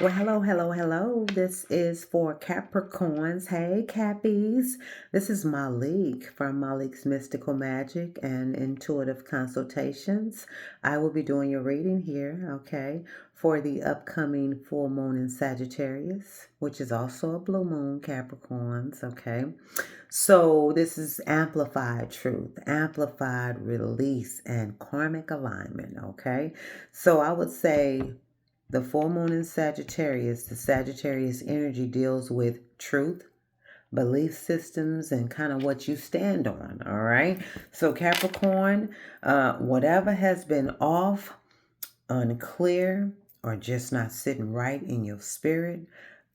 Well, hello, hello, hello. This is for Capricorns. Hey, Cappies. This is Malik from Malik's Mystical Magic and Intuitive Consultations. I will be doing your reading here, okay, for the upcoming full moon in Sagittarius, which is also a blue moon, Capricorns, okay. So this is amplified truth, amplified release, and karmic alignment, okay. So I would say the full moon in Sagittarius, the Sagittarius energy deals with truth, belief systems, and kind of what you stand on. All right. So, Capricorn, whatever has been off, unclear, or just not sitting right in your spirit,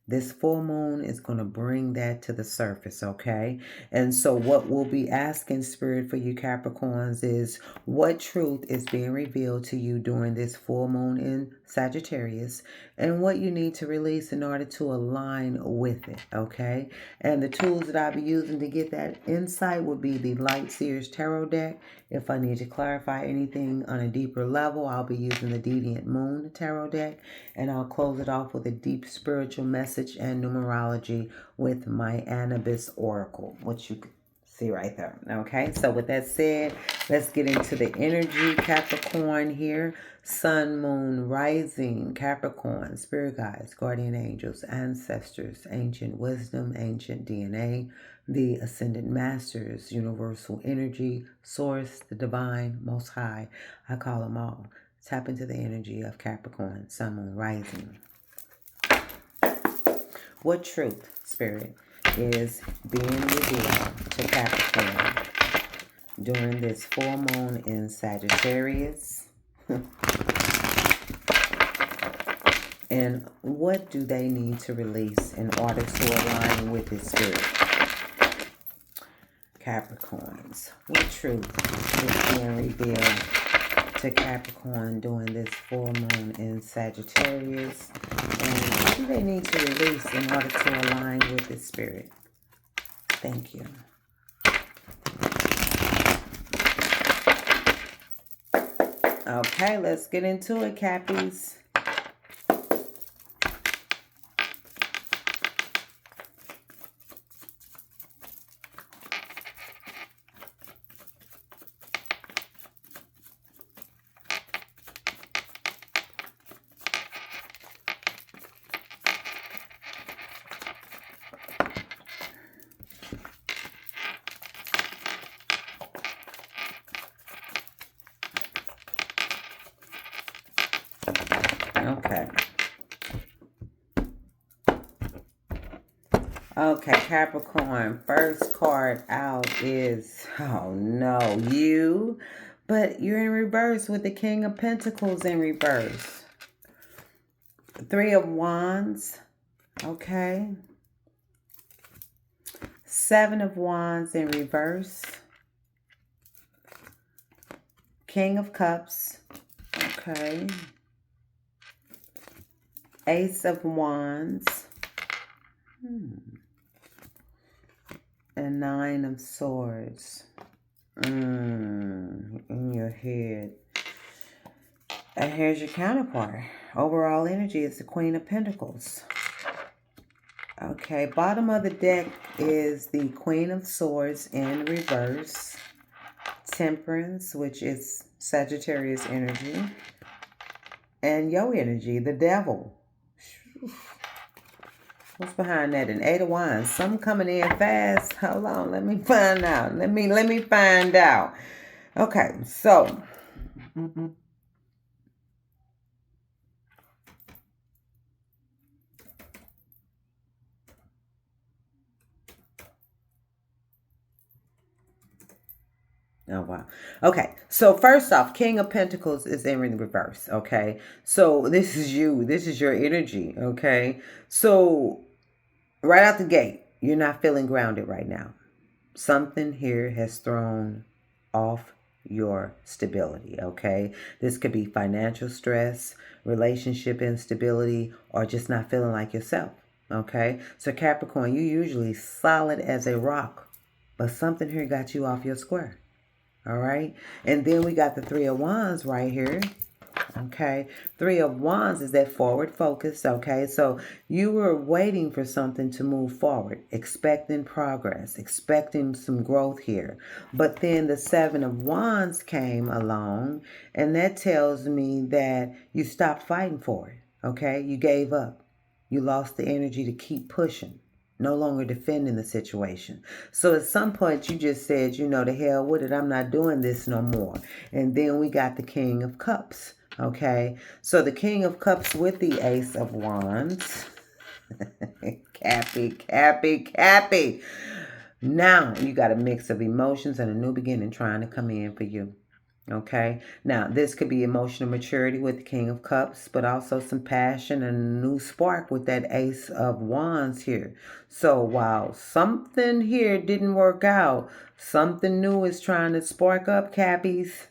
this full moon is going to bring that to the surface, okay? And so what we'll be asking Spirit for you Capricorns is what truth is being revealed to you during this full moon in Sagittarius and what you need to release in order to align with it, okay? And the tools that I'll be using to get that insight would be the Light Seers Tarot deck. If I need to clarify anything on a deeper level, I'll be using the Deviant Moon Tarot deck, and I'll close it off with a deep spiritual message and numerology with my Anubis Oracle, which you can see right there. Okay, so with that said, let's get into the energy, Capricorn here. Sun, Moon, Rising, Capricorn, Spirit Guides, Guardian Angels, Ancestors, Ancient Wisdom, Ancient DNA, the Ascended Masters, Universal Energy, Source, the Divine, Most High. I call them all. Tap into the energy of Capricorn, Sun, Moon, Rising. What truth, Spirit, is being revealed to Capricorn during this full moon in Sagittarius? And what do they need to release in order to align with this spirit? Capricorns, what truth is being revealed to Capricorn during this full moon in Sagittarius? And what do they need to release in order to align with this spirit? Thank you. Okay, let's get into it, Cappies. Okay. Okay, Capricorn, first card out is, oh no, you. But you're in reverse with the King of Pentacles in reverse. Three of Wands, okay. Seven of Wands in reverse. King of Cups, okay. Ace of Wands. And Nine of Swords. In your head. And here's your counterpart. Overall energy is the Queen of Pentacles. Okay, bottom of the deck is the Queen of Swords in reverse. Temperance, which is Sagittarius energy. And your energy, the Devil. What's behind that? An Eight of Wands. Something coming in fast. Hold on. Let me find out. Let me find out. Okay, so. Oh, wow. Okay, so first off, King of Pentacles is in reverse, okay? So this is you. This is your energy, okay? So right out the gate, you're not feeling grounded right now. Something here has thrown off your stability, okay? This could be financial stress, relationship instability, or just not feeling like yourself, okay? So Capricorn, you're usually solid as a rock, but something here got you off your square. All right. And then we got the Three of Wands right here. Okay, Three of Wands is that forward focus. Okay, so you were waiting for something to move forward, expecting progress, expecting some growth here. But then the Seven of Wands came along, and that tells me that you stopped fighting for it. Okay, you gave up, you lost the energy to keep pushing. No longer defending the situation. So at some point you just said, you know, the hell with it, I'm not doing this no more. And then we got the King of Cups. Okay, so the King of Cups with the Ace of Wands. Cappy, Cappy, Cappy. Now you got a mix of emotions and a new beginning trying to come in for you. Okay, now this could be emotional maturity with the King of Cups, but also some passion and a new spark with that Ace of Wands here. So while something here didn't work out, something new is trying to spark up, Cappies.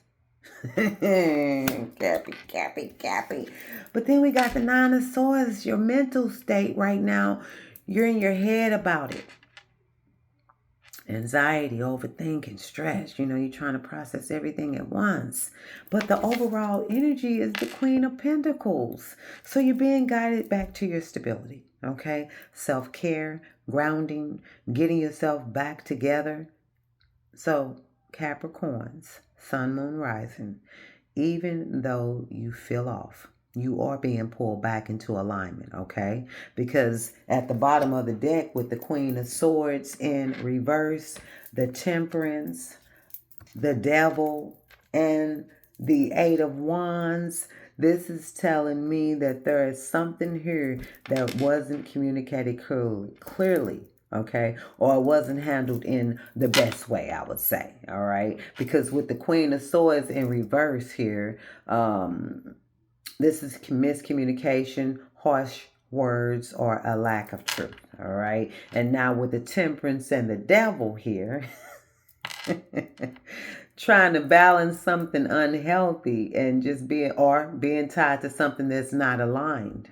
Cappy, Cappy, Cappy. But then we got the Nine of Swords, your mental state right now. You're in your head about it. Anxiety, overthinking, stress. You know, you're trying to process everything at once. But the overall energy is the Queen of Pentacles. So you're being guided back to your stability, okay? Self-care, grounding, getting yourself back together. So, Capricorns, Sun, Moon, Rising, even though you feel off, you are being pulled back into alignment, okay? Because at the bottom of the deck with the Queen of Swords in reverse, the Temperance, the Devil, and the Eight of Wands, this is telling me that there is something here that wasn't communicated clearly. Okay, or it wasn't handled in the best way, I would say. All right, because with the Queen of Swords in reverse here, this is miscommunication, harsh words, or a lack of truth. All right, and now with the Temperance and the Devil here, trying to balance something unhealthy and just being tied to something that's not aligned.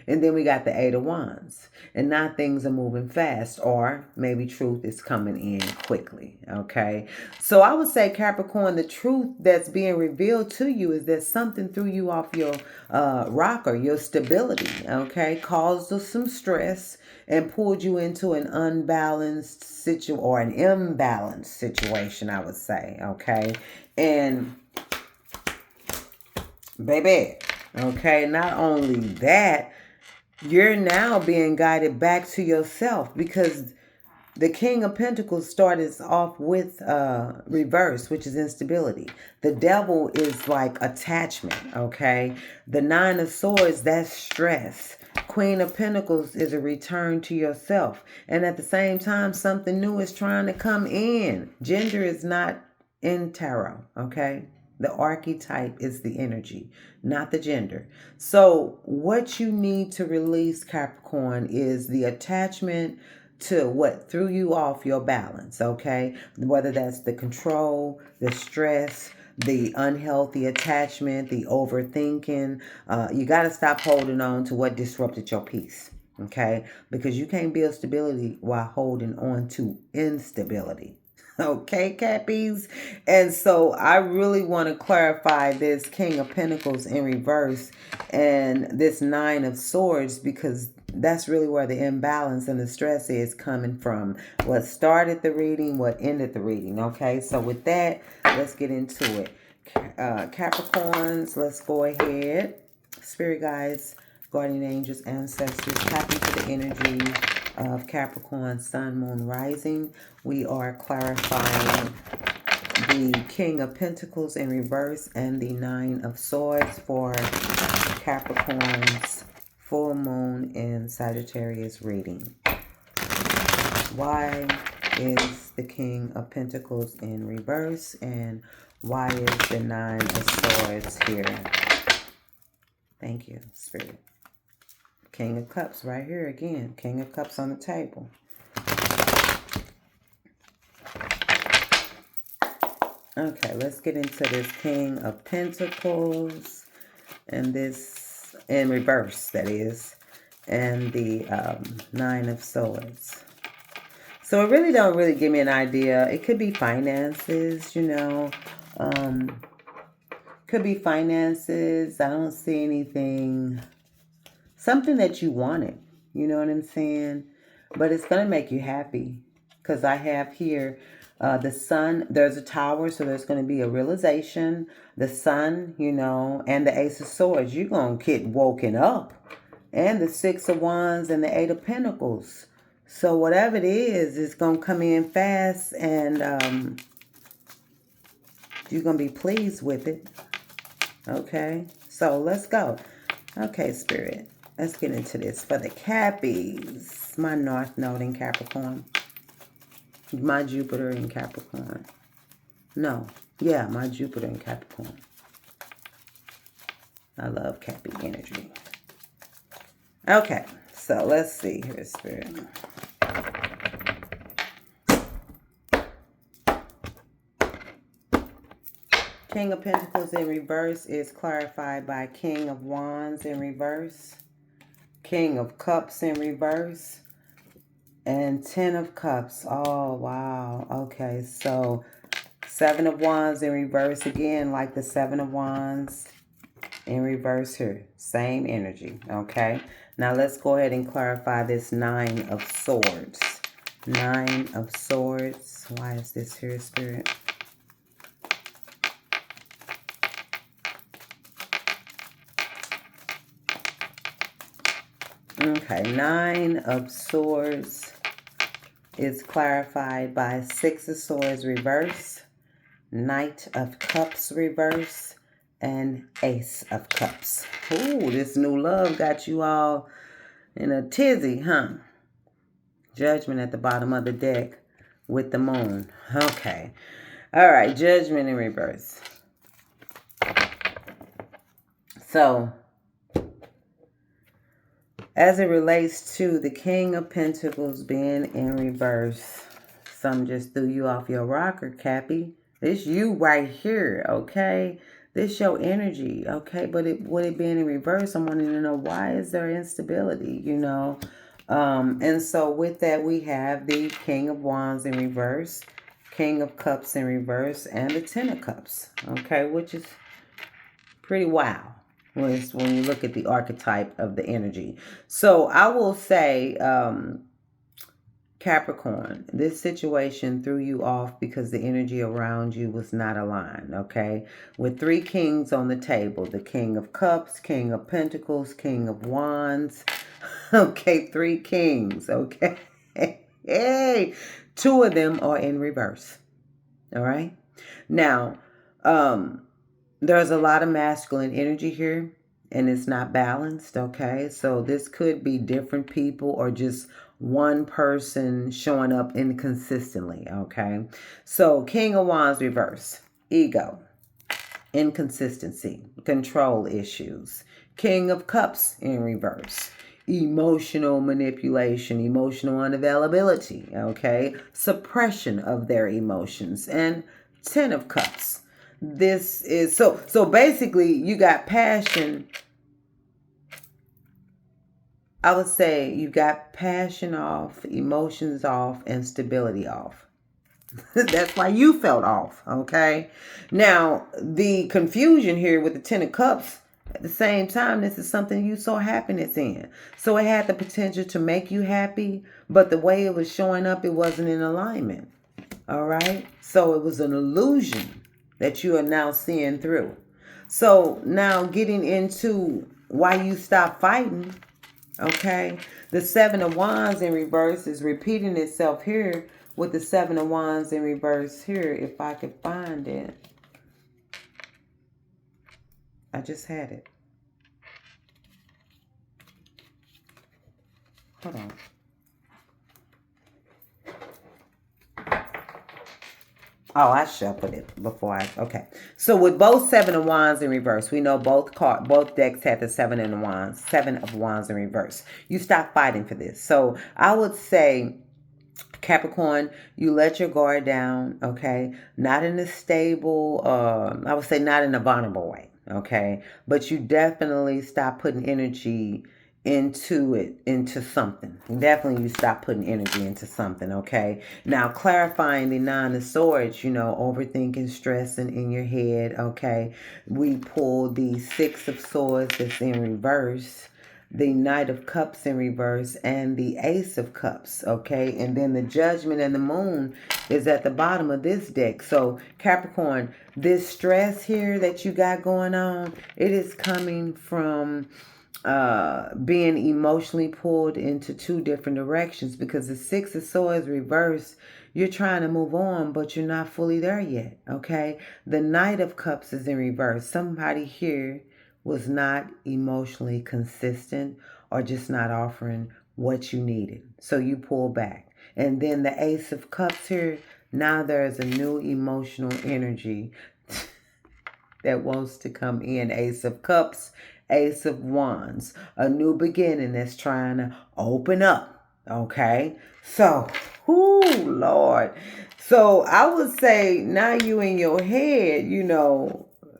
And then we got the Eight of Wands. And now things are moving fast, or maybe truth is coming in quickly. Okay. So I would say, Capricorn, the truth that's being revealed to you is that something threw you off your rocker, your stability. Okay. Caused some stress and pulled you into an unbalanced situation, or an imbalanced situation, I would say. Okay. And baby, okay, not only that, you're now being guided back to yourself, because the King of Pentacles started off with reverse, which is instability. The Devil is like attachment, okay? The Nine of Swords, that's stress. Queen of Pentacles is a return to yourself. And at the same time, something new is trying to come in. Gender is not in tarot, okay? The archetype is the energy, not the gender. So what you need to release, Capricorn, is the attachment to what threw you off your balance, okay? Whether that's the control, the stress, the unhealthy attachment, the overthinking. You got to stop holding on to what disrupted your peace, okay? Because you can't build stability while holding on to instability. Okay, Cappies? And so I really want to clarify this King of Pentacles in reverse and this Nine of Swords, because that's really where the imbalance and the stress is coming from. What started the reading, what ended the reading. Okay, so with that, let's get into it. Capricorns, let's go ahead. Spirit guides, guardian angels, ancestors, tap into the energy of Capricorn, Sun, Moon, Rising. We are clarifying the King of Pentacles in reverse and the Nine of Swords for Capricorn's full moon in Sagittarius reading. Why is the King of Pentacles in reverse, and why is the Nine of Swords here? Thank you, Spirit. King of Cups right here again. King of Cups on the table. Okay, let's get into this King of Pentacles and this in reverse, that is, and the Nine of Swords. So it really don't really give me an idea. It could be finances, you know. Could be finances. I don't see anything. Something that you wanted. You know what I'm saying? But it's going to make you happy. Because I have here the sun. There's a tower, so there's going to be a realization. The sun, you know, and the Ace of Swords. You're going to get woken up. And the Six of Wands and the Eight of Pentacles. So whatever it is, it's going to come in fast. And you're going to be pleased with it. Okay. So let's go. Okay, Spirit. Let's get into this for the Cappies. My North Node in Capricorn. My Jupiter in Capricorn. No. Yeah, my Jupiter in Capricorn. I love Cappy energy. Okay. So let's see here, Spirit. King of Pentacles in reverse is clarified by King of Wands in reverse. King of Cups in reverse. And 10 of Cups. Oh, wow. Okay, so 7 of Wands in reverse again, like the 7 of Wands in reverse here. Same energy, okay? Now let's go ahead and clarify this 9 of Swords. 9 of Swords. Why is this here, Spirit? Okay, 9 of Swords is clarified by 6 of Swords reverse, Knight of Cups reverse, and Ace of Cups. Ooh, this new love got you all in a tizzy, huh? Judgment at the bottom of the deck with the moon. Okay. All right, Judgment in reverse. So, as it relates to the King of Pentacles being in reverse, some just threw you off your rocker, Cappy. This you right here, okay? This your energy, okay? But with it being in reverse, I'm wanting to know, why is there instability, you know? And so with that, we have the King of Wands in reverse, King of Cups in reverse, and the 10 of Cups, okay? Which is pretty wow when you look at the archetype of the energy. So I will say, Capricorn, this situation threw you off because the energy around you was not aligned, okay? With 3 kings on the table, the King of Cups, King of Pentacles, King of Wands. Okay, 3 kings, okay? Hey, 2 of them are in reverse, all right? Now, there's a lot of masculine energy here, and it's not balanced, okay? So this could be different people or just one person showing up inconsistently, okay? So King of Wands reverse, ego, inconsistency, control issues. King of Cups in reverse, emotional manipulation, emotional unavailability, okay? Suppression of their emotions. And 10 of Cups. This is so basically you got passion. I would say you got passion off, emotions off, and stability off. That's why you felt off, okay? Now, the confusion here with the 10 of Cups, at the same time, this is something you saw happiness in. So it had the potential to make you happy, but the way it was showing up, it wasn't in alignment, all right? So it was an illusion that you are now seeing through. So now getting into why you stopped fighting, okay? The 7 of Wands in reverse is repeating itself here with the 7 of Wands in reverse here, if I could find it. I just had it. Hold on. Oh, I shuffled it before okay. So with both 7 of Wands in reverse, we know both decks had the 7 of Wands in reverse. You stop fighting for this. So I would say, Capricorn, you let your guard down, okay? Not in a stable, I would say not in a vulnerable way, okay? But you definitely stop putting energy into something. Definitely you stop putting energy into something, okay? Now, clarifying the Nine of Swords, overthinking, stressing in your head, okay? We pull the Six of Swords that's in reverse, the Knight of Cups in reverse, and the Ace of Cups, okay? And then the Judgment and the Moon is at the bottom of this deck. So, Capricorn, this stress here that you got going on, it is coming from being emotionally pulled into two different directions, because the Six of Swords reverse, you're trying to move on, but you're not fully there yet, okay? The Knight of Cups is in reverse. Somebody here was not emotionally consistent or just not offering what you needed. So you pull back. And then the Ace of Cups here, now there's a new emotional energy that wants to come in. Ace of Cups, Ace of Wands, a new beginning that's trying to open up, okay? So, Lord. So I would say now you in your head,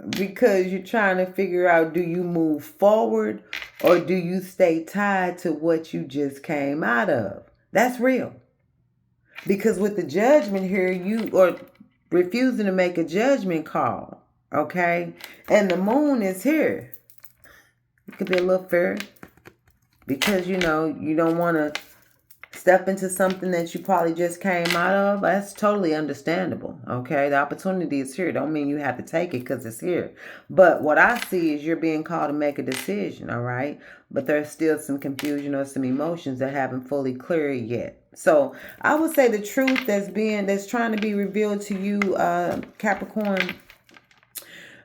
because you're trying to figure out, do you move forward or do you stay tied to what you just came out of? That's real. Because with the Judgment here, you are refusing to make a judgment call, okay? And the Moon is here. It could be a little fear because, you don't want to step into something that you probably just came out of. That's totally understandable, okay? The opportunity is here. Don't mean you have to take it because it's here. But what I see is you're being called to make a decision, all right? But there's still some confusion or some emotions that haven't fully cleared yet. So I would say the truth that's trying to be revealed to you, Capricorn,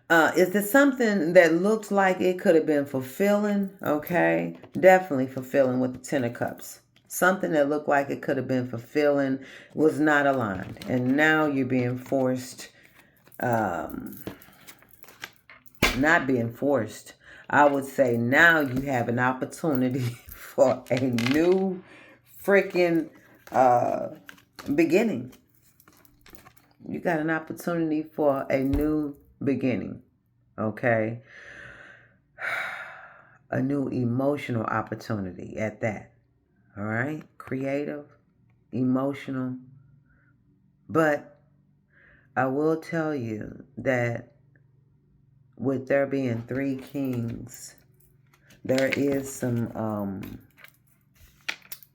is there something that looks like it could have been fulfilling? Okay, definitely fulfilling with the Ten of Cups. Something that looked like it could have been fulfilling was not aligned. And now you're being forced, not being forced. I would say now you have an opportunity for a new freaking beginning. You got an opportunity for a new beginning, okay? A new emotional opportunity at that, all right? Creative, emotional. But I will tell you that with there being three kings, there is some,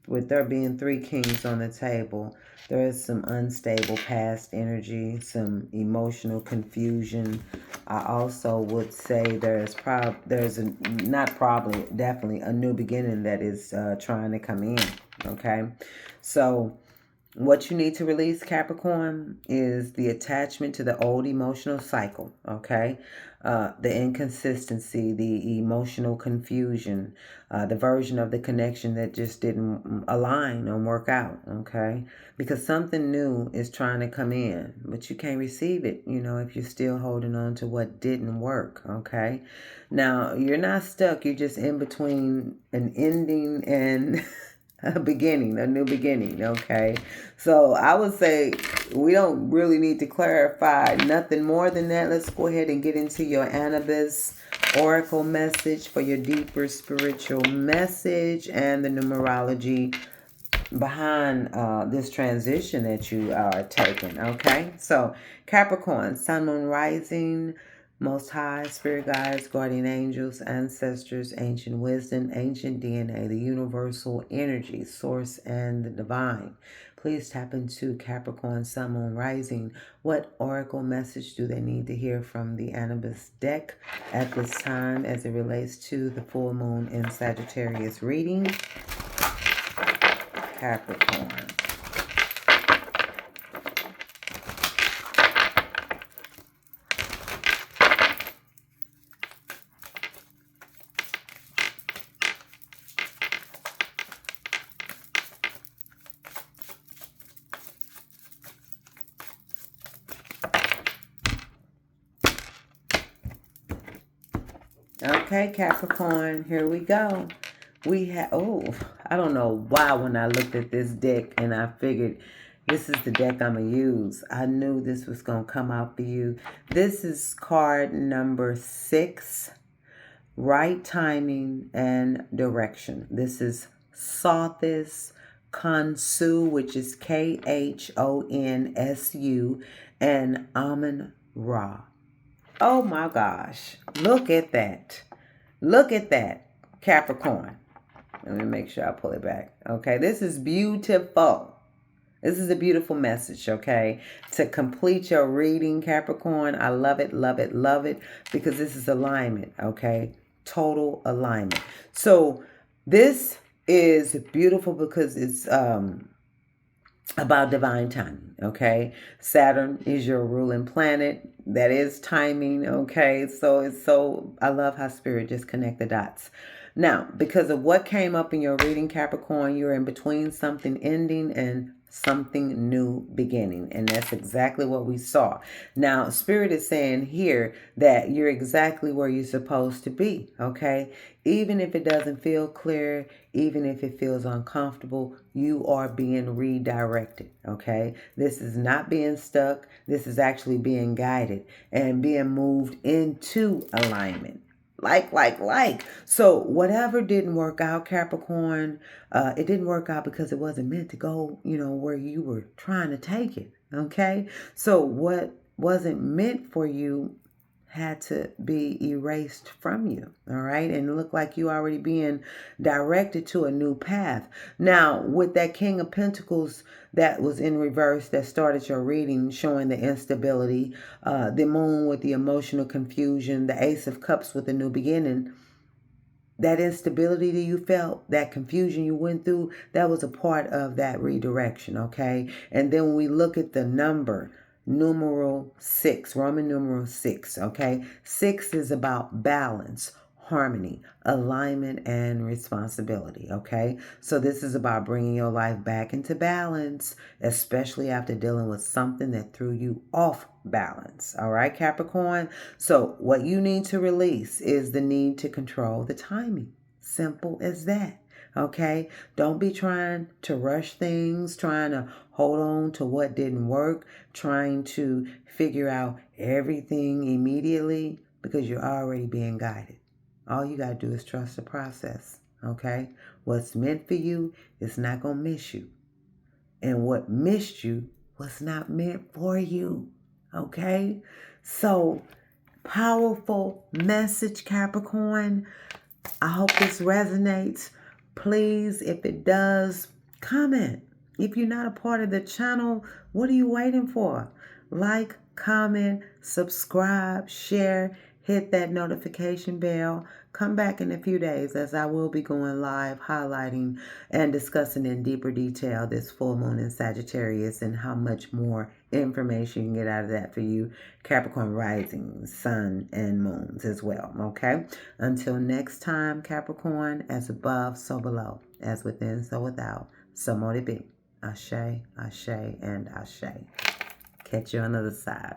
with there being three kings on the table, there is some unstable past energy, some emotional confusion. I also would say definitely a new beginning that is trying to come in, okay? So what you need to release, Capricorn, is the attachment to the old emotional cycle, okay? The inconsistency, the emotional confusion, the version of the connection that just didn't align or work out, okay? Because something new is trying to come in, but you can't receive it, if you're still holding on to what didn't work, okay? Now, you're not stuck. You're just in between an ending and a beginning, a new beginning, okay? So I would say we don't really need to clarify nothing more than that. Let's go ahead and get into your Anubis Oracle message for your deeper spiritual message and the numerology behind this transition that you are taking, okay? So Capricorn, Sun, Moon, Rising, Most High, Spirit Guides, Guardian Angels, Ancestors, Ancient Wisdom, Ancient DNA, the Universal Energy, Source, and the Divine. Please tap into Capricorn, Sun, Moon, Rising. What oracle message do they need to hear from the Anubis deck at this time as it relates to the full moon in Sagittarius reading? Capricorn. Okay, Capricorn, here we go. We have, I don't know why when I looked at this deck and I figured this is the deck I'm going to use. I knew this was going to come out for you. This is card number 6 right timing and direction. This is Sothis Khonsu, which is Khonsu, and Amun Ra. Oh my gosh. Look at that. Look at that, Capricorn. Let me make sure I pull it back. Okay, this is beautiful. This is a beautiful message, okay? To complete your reading, Capricorn, I love it, love it, love it, because this is alignment, okay? Total alignment. So this is beautiful because it's about divine timing, okay? Saturn is your ruling planet. That is timing, okay? So I love how spirit just connect the dots. Now, because of what came up in your reading, Capricorn, you're in between something ending and something new beginning. And that's exactly what we saw. Now, Spirit is saying here that you're exactly where you're supposed to be, okay? Even if it doesn't feel clear, even if it feels uncomfortable, you are being redirected, okay? This is not being stuck. This is actually being guided and being moved into alignment. Like. So whatever didn't work out, Capricorn, it didn't work out because it wasn't meant to go, where you were trying to take it. Okay. So what wasn't meant for you had to be erased from you. All right. And it looked like you already being directed to a new path. Now, with that King of Pentacles that was in reverse that started your reading, showing the instability, the Moon with the emotional confusion, the Ace of Cups with the new beginning, that instability that you felt, that confusion you went through, that was a part of that redirection, okay? And then when we look at the number, numeral 6, Roman numeral 6, okay? 6 is about balance, harmony, alignment, and responsibility, okay? So this is about bringing your life back into balance, especially after dealing with something that threw you off balance, all right, Capricorn? So what you need to release is the need to control the timing. Simple as that. Okay, don't be trying to rush things, trying to hold on to what didn't work, trying to figure out everything immediately because you're already being guided. All you got to do is trust the process. Okay, what's meant for you is not going to miss you. And what missed you was not meant for you. Okay, so powerful message, Capricorn. I hope this resonates. Please, if it does, comment. If you're not a part of the channel, what are you waiting for? Like, comment, subscribe, share, hit that notification bell. Come back in a few days as I will be going live, highlighting and discussing in deeper detail this full moon in Sagittarius and how much more information you can get out of that for you, Capricorn rising, sun, and moons as well, okay? Until next time, Capricorn, as above, so below, as within, so without, so mote it be. Ashe, ashe, and ashe. Catch you on the other side.